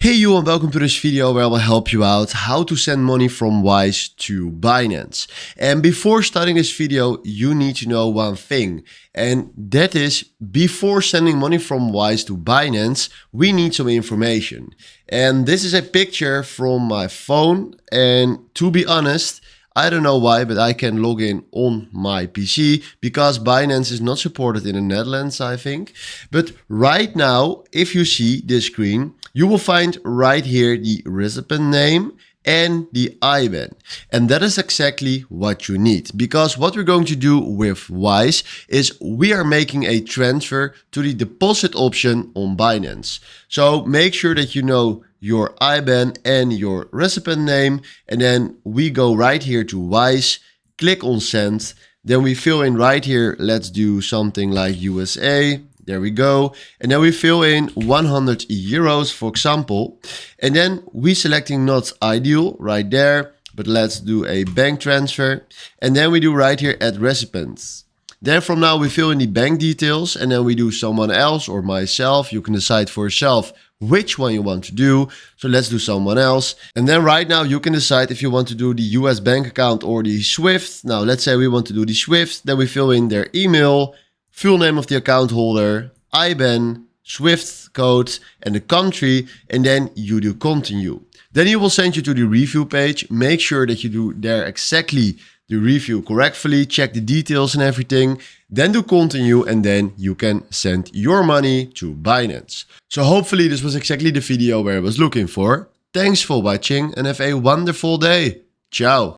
Hey you, and welcome to this video where I will help you out how to send money from Wise to Binance. And before starting this video, you need to know one thing, and that is before sending money from Wise to Binance, we need some information. And this is a picture from my phone, and to be honest, I don't know why, but I can log in on my PC because Binance is not supported in the Netherlands, I think. But right now, if you see this screen, you will find right here the recipient name and the IBAN. And that is exactly what you need, because what we're going to do with Wise is we are making a transfer to the deposit option on Binance. So make sure that you know your IBAN and your recipient name, and then we go right here to Wise, click on send, then we fill in right here, let's do something like USA. There we go. And then we fill in 100 euros, for example. And then we selecting not ideal right there, but let's do a bank transfer. And then we do right here add recipients. Then from now we fill in the bank details, and then we do someone else or myself. You can decide for yourself which one you want to do. So let's do someone else. And then right now you can decide if you want to do the US bank account or the SWIFT. Now let's say we want to do the SWIFT. Then we fill in their email, full name of the account holder, IBAN, SWIFT code, and the country, and then you do continue. Then he will send you to the review page. Make sure that you do there exactly the review correctly, check the details and everything, then do continue, and then you can send your money to Binance. So hopefully this was exactly the video where I was looking for. Thanks for watching and have a wonderful day. Ciao.